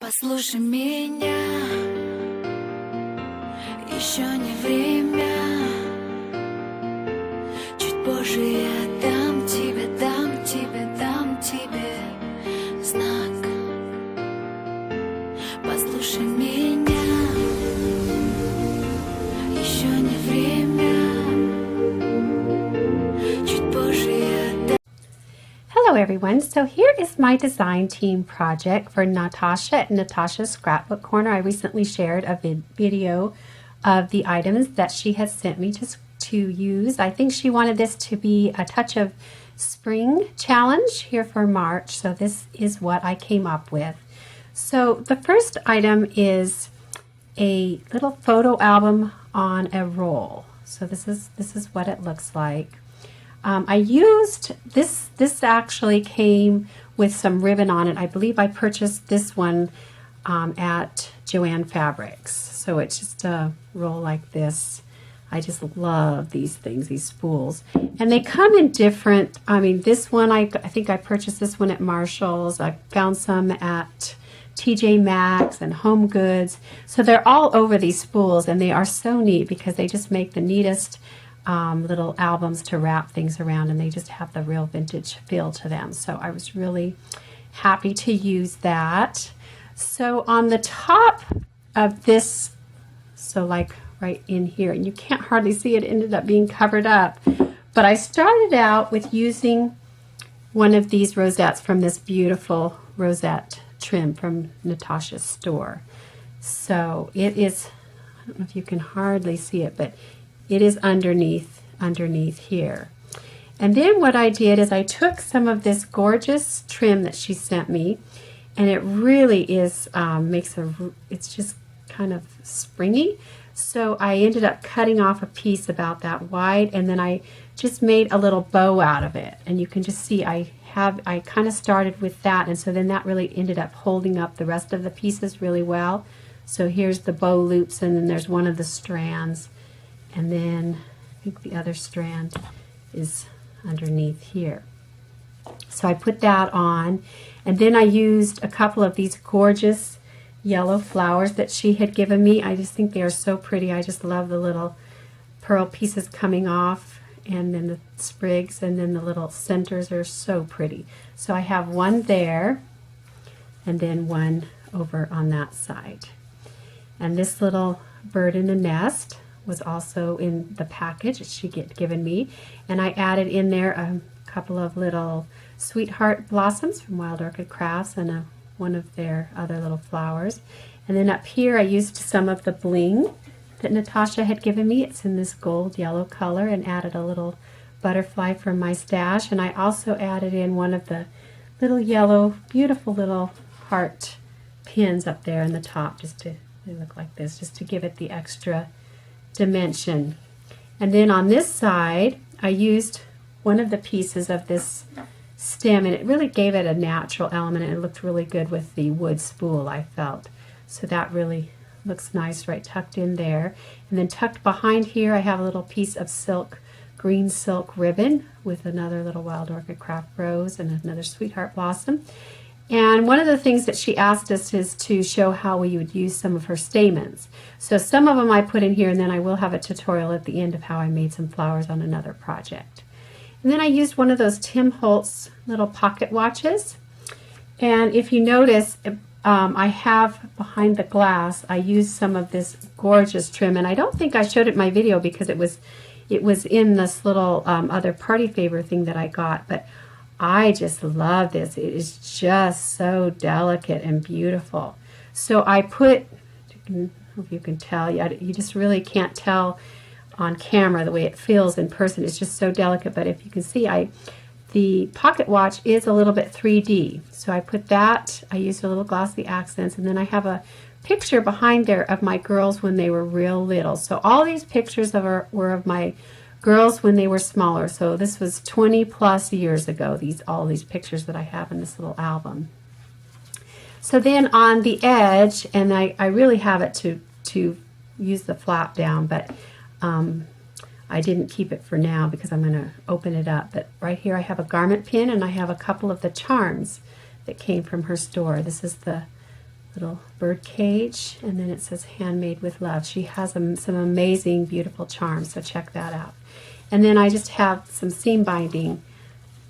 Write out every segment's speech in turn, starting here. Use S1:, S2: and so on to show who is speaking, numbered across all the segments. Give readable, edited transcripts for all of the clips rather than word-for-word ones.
S1: Послушай меня, еще не время. Чуть позже я дам тебе знак. Послушай меня, еще не время. Чуть позже я дам.
S2: Hello everyone, so here is my design team project for Natasha at Natasha's Scrapbook Corner. I recently shared a video of the items that she has sent me to use. I think she wanted this to be a touch of spring challenge here for March, so this is what I came up with. So the first item is a little photo album on a roll. So this is what it looks like. I used this actually came with some ribbon on it. I believe I purchased this one at Joann Fabrics. So it's just a roll like this. I just love these things, these spools. And they come in different, I mean, this one, I think I purchased this one at Marshall's. I found some at TJ Maxx and Home Goods. So they're all over these spools, and they are so neat because they just make the neatest little albums to wrap things around, and they just have the real vintage feel to them. So I was really happy to use that. So on the top of this, so like right in here, and you can't hardly see it, ended up being covered up, but I started out with using one of these rosettes from this beautiful rosette trim from Natasha's store. So it is, I don't know if you can hardly see it, but it is underneath here. And then what I did is I took some of this gorgeous trim that she sent me, and it really is it's just kind of springy. So I ended up cutting off a piece about that wide, and then I just made a little bow out of it. And you can just see I kind of started with that, and so then that really ended up holding up the rest of the pieces really well. So here's the bow loops, and then there's one of the strands. And then I think the other strand is underneath here. So I put that on, and then I used a couple of these gorgeous yellow flowers that she had given me. I just think they are so pretty. I just love the little pearl pieces coming off, and then the sprigs, and then the little centers are so pretty. So I have one there, and then one over on that side. And this little bird in a nest was also in the package that she given me, and I added in there a couple of little sweetheart blossoms from Wild Orchid Crafts, and one of their other little flowers. And then up here I used some of the bling that Natasha had given me. It's in this gold yellow color, and added a little butterfly from my stash. And I also added in one of the little yellow, beautiful little heart pins up there in the top, just to, they look like this, just to give it the extra dimension. And then on this side I used one of the pieces of this stem, and it really gave it a natural element, and it looked really good with the wood spool, I felt. So that really looks nice right tucked in there. And then tucked behind here I have a little piece of silk, green silk ribbon with another little Wild Orchid Craft rose and another sweetheart blossom. And one of the things that she asked us is to show how we would use some of her stamens. So some of them I put in here, and then I will have a tutorial at the end of how I made some flowers on another project. And then I used one of those Tim Holtz little pocket watches. And if you notice, I have behind the glass, I used some of this gorgeous trim, and I don't think I showed it in my video because it was in this little other party favor thing that I got, but I just love this. It is just so delicate and beautiful. So I put, I hope you can tell, you just really can't tell on camera the way it feels in person. It's just so delicate, but if you can see, the pocket watch is a little bit 3D. So I put that, I used a little glossy accents, and then I have a picture behind there of my girls when they were real little. So all these pictures were of my girls when they were smaller. So this was 20 plus years ago, all these pictures that I have in this little album. So then on the edge, and I really have it to use the flap down, but I didn't keep it for now because I'm going to open it up. But right here I have a garment pin, and I have a couple of the charms that came from her store. This is the little bird cage, and then it says handmade with love. She has some amazing, beautiful charms, so check that out. And then I just have some seam binding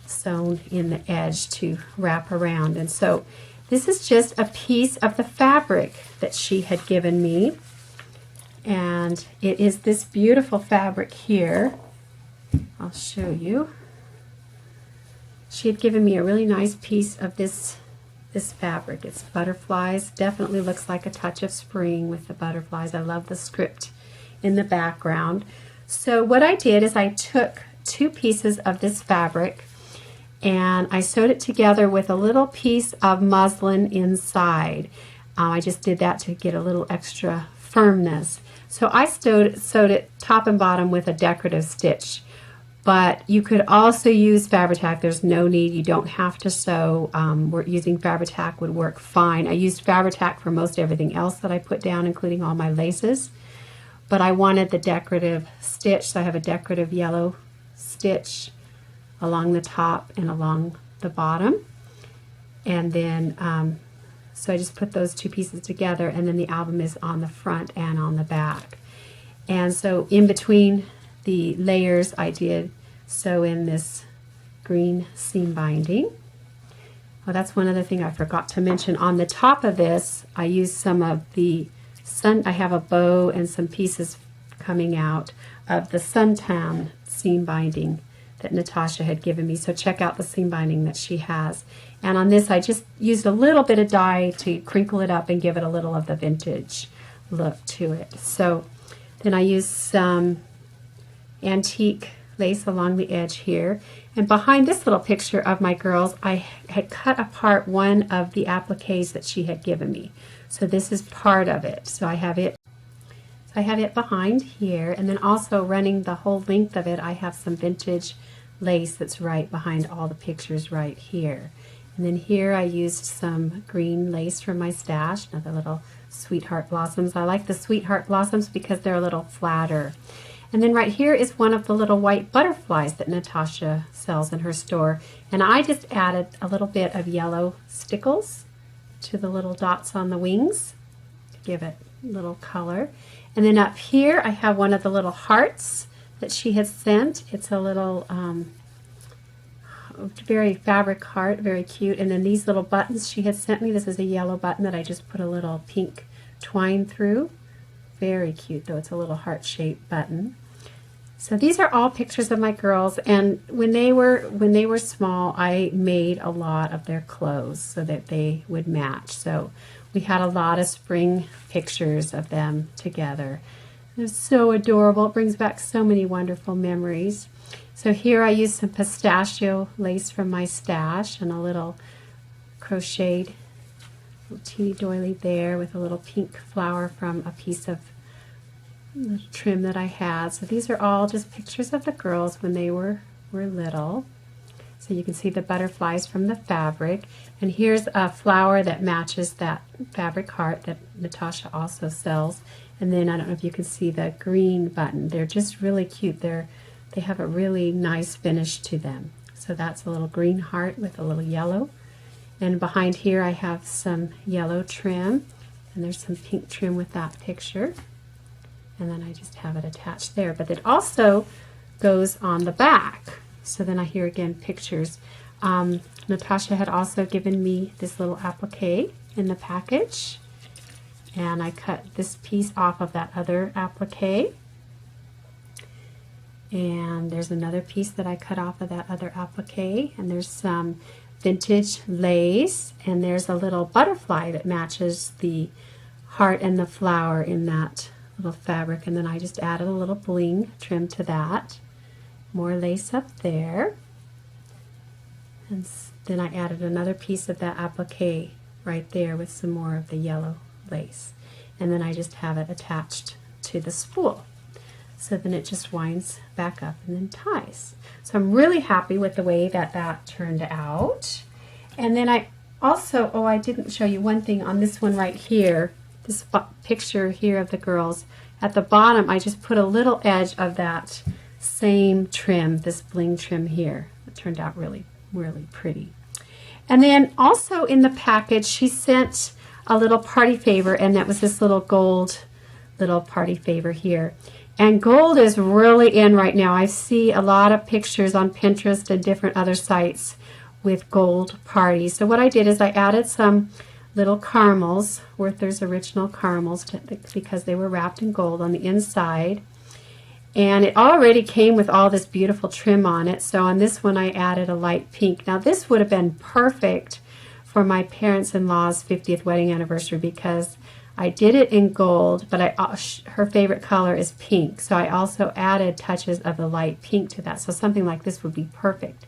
S2: sewn in the edge to wrap around. And so this is just a piece of the fabric that she had given me. And it is this beautiful fabric here. I'll show you. She had given me a really nice piece of this fabric. It's butterflies. Definitely looks like a touch of spring with the butterflies. I love the script in the background. So what I did is I took 2 pieces of this fabric and I sewed it together with a little piece of muslin inside. I just did that to get a little extra firmness. So I sewed it top and bottom with a decorative stitch. But you could also use Fabri-Tac. There's no need. You don't have to sew. Using Fabri-Tac would work fine. I used Fabri-Tac for most everything else that I put down, including all my laces. But I wanted the decorative stitch, so I have a decorative yellow stitch along the top and along the bottom. And then, so I just put those 2 pieces together, and then the album is on the front and on the back. And so in between the layers, I did sew in this green seam binding. Oh, that's one other thing I forgot to mention. On the top of this, I used some of the I have a bow and some pieces coming out of the suntan seam binding that Natasha had given me. So check out the seam binding that she has. And on this, I just used a little bit of dye to crinkle it up and give it a little of the vintage look to it. So then I used some antique lace along the edge here, and behind this little picture of my girls, I had cut apart one of the appliques that she had given me. So this is part of it. So I have it behind here, and then also running the whole length of it, I have some vintage lace that's right behind all the pictures right here. And then here I used some green lace from my stash, another little sweetheart blossoms. I like the sweetheart blossoms because they're a little flatter. And then right here is one of the little white butterflies that Natasha sells in her store. And I just added a little bit of yellow stickles to the little dots on the wings to give it a little color. And then up here I have one of the little hearts that she had sent. It's a little very fabric heart, very cute. And then these little buttons she had sent me. This is a yellow button that I just put a little pink twine through. Very cute, though. It's a little heart-shaped button. So these are all pictures of my girls, and when they were small, I made a lot of their clothes so that they would match. So we had a lot of spring pictures of them together. They're so adorable. It brings back so many wonderful memories. So here I used some pistachio lace from my stash and a little crocheted little teeny doily there with a little pink flower from a piece of little trim that I had. So these are all just pictures of the girls when they were little. So you can see the butterflies from the fabric. And here's a flower that matches that fabric heart that Natasha also sells. And then I don't know if you can see the green button. They're just really cute. They have a really nice finish to them. So that's a little green heart with a little yellow. And behind here I have some yellow trim, and there's some pink trim with that picture. And then I just have it attached there. But it also goes on the back. So then I hear again pictures. Natasha had also given me this little applique in the package. And I cut this piece off of that other applique. And there's another piece that I cut off of that other applique. And there's some vintage lace, and there's a little butterfly that matches the heart and the flower in that little fabric. And then I just added a little bling trim to that. More lace up there. And then I added another piece of that applique right there with some more of the yellow lace. And then I just have it attached to the spool. So then it just winds back up and then ties. So I'm really happy with the way that that turned out. And then I also, I didn't show you one thing on this one right here, this picture here of the girls. At the bottom, I just put a little edge of that same trim, this bling trim here. It turned out really, really pretty. And then also in the package, she sent a little party favor, and that was this little gold little party favor here. And gold is really in right now. I see a lot of pictures on Pinterest and different other sites with gold parties. So what I did is I added some little caramels, Werther's Original caramels, because they were wrapped in gold on the inside. And it already came with all this beautiful trim on it. So on this one I added a light pink. Now this would have been perfect for my parents-in-law's 50th wedding anniversary because I did it in gold, but her favorite color is pink. So I also added touches of the light pink to that. So something like this would be perfect.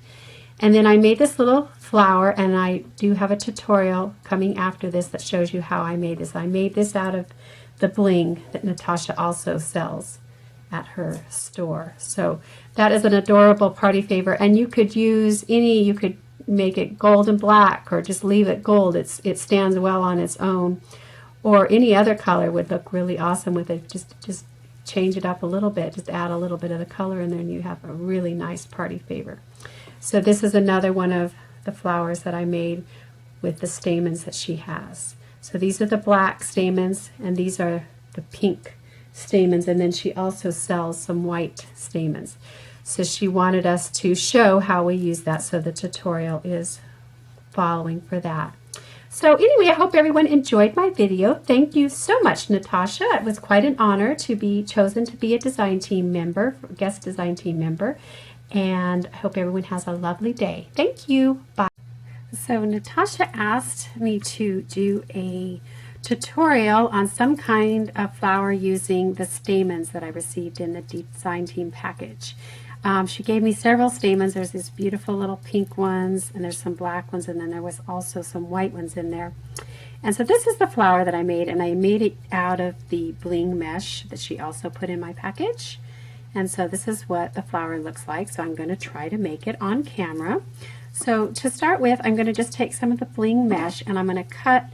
S2: And then I made this little flower, and I do have a tutorial coming after this that shows you how I made this. I made this out of the bling that Natasha also sells at her store. So that is an adorable party favor, and you could use any, you could make it gold and black or just leave it gold. It stands well on its own, or any other color would look really awesome with it. Just change it up a little bit, just add a little bit of the color in there, and you have a really nice party favor. So this is another one of the flowers that I made with the stamens that she has. So these are the black stamens, and these are the pink stamens, and then she also sells some white stamens. So she wanted us to show how we use that, so the tutorial is following for that. So anyway, I hope everyone enjoyed my video. Thank you so much, Natasha. It was quite an honor to be chosen to be a design team member, guest design team member. And I hope everyone has a lovely day. Thank you. Bye. So Natasha asked me to do a tutorial on some kind of flower using the stamens that I received in the design team package. She gave me several stamens. There's these beautiful little pink ones, and there's some black ones, and then there was also some white ones in there. And so this is the flower that I made, and I made it out of the bling mesh that she also put in my package. And so this is what the flower looks like. So I'm going to try to make it on camera. So to start with, I'm going to just take some of the bling mesh, and I'm going to cut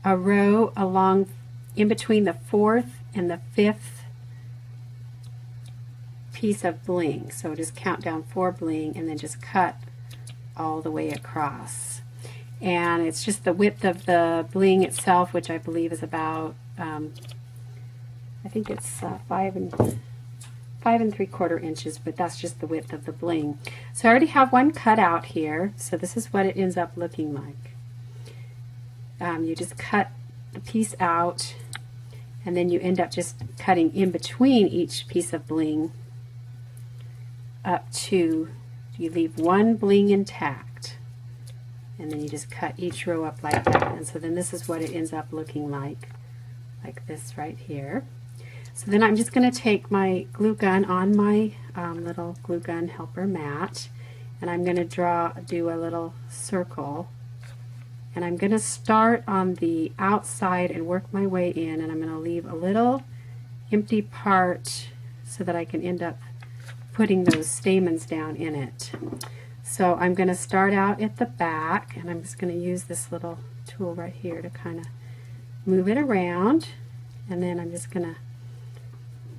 S2: a row along in between the 4th and the 5th piece of bling. So just count down 4 bling and then just cut all the way across. And it's just the width of the bling itself, which I believe is about, I think it's 5 3/4 inches, but that's just the width of the bling. So I already have one cut out here, so this is what it ends up looking like. You just cut the piece out, and then you end up just cutting in between each piece of bling up to, you leave one bling intact, and then you just cut each row up like that. And so then this is what it ends up looking like this right here. So then I'm just going to take my glue gun on my little glue gun helper mat, and I'm going to do a little circle, and I'm going to start on the outside and work my way in, and I'm going to leave a little empty part so that I can end up putting those stamens down in it. So I'm going to start out at the back, and I'm just going to use this little tool right here to kind of move it around, and then I'm just going to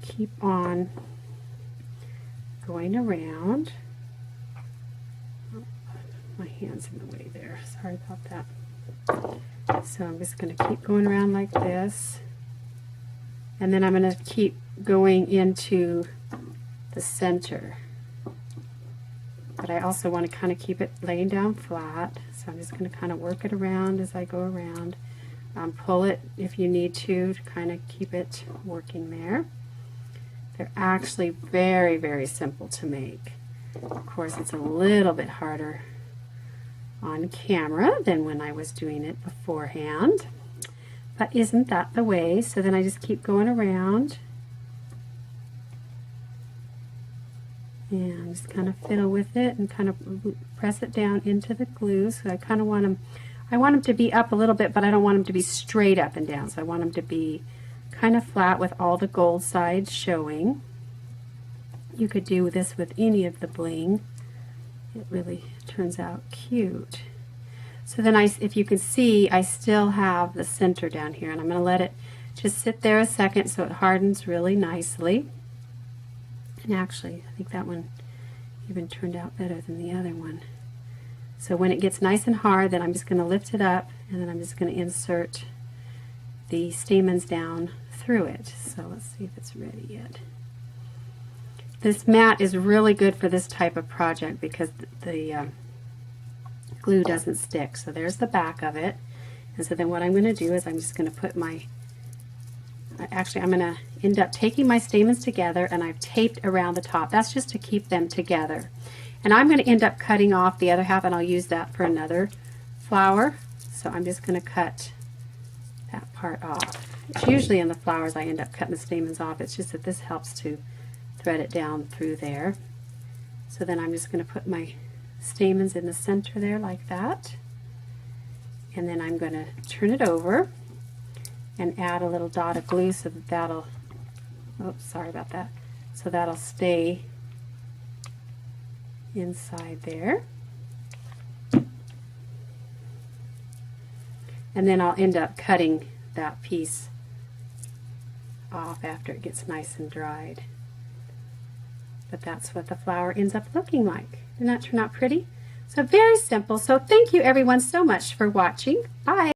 S2: keep on going around. Oh, my hand's in the way there. Sorry about that. So I'm just going to keep going around like this, and then I'm going to keep going into the center. But I also want to kind of keep it laying down flat, so I'm just going to kind of work it around as I go around. Pull it if you need to kind of keep it working there. They're actually very, very simple to make. Of course, it's a little bit harder on camera than when I was doing it beforehand, but isn't that the way? So then I just keep going around and just kind of fiddle with it and kind of press it down into the glue. So I kind of want them to be up a little bit, but I don't want them to be straight up and down. So I want them to be kind of flat with all the gold sides showing. You could do this with any of the bling. It really turns out cute. So then if you can see, I still have the center down here, and I'm going to let it just sit there a second so it hardens really nicely. And actually, I think that one even turned out better than the other one. So when it gets nice and hard, then I'm just going to lift it up, and then I'm just going to insert the stamens down through it. So let's see if it's ready yet. This mat is really good for this type of project because the glue doesn't stick. So there's the back of it. And so then what I'm going to do is I'm just going to put my, actually I'm going to end up taking my stamens together, and I've taped around the top. That's just to keep them together. And I'm going to end up cutting off the other half, and I'll use that for another flower. So I'm just going to cut that part off. It's usually in the flowers I end up cutting the stamens off. It's just that this helps to thread it down through there. So then I'm just going to put my stamens in the center there like that. And then I'm going to turn it over and add a little dot of glue so that that'll, oops, sorry about that, so that'll stay inside there. And then I'll end up cutting that piece off after it gets nice and dried. But that's what the flower ends up looking like. Didn't that turn out pretty? So very simple. So thank you everyone so much for watching. Bye.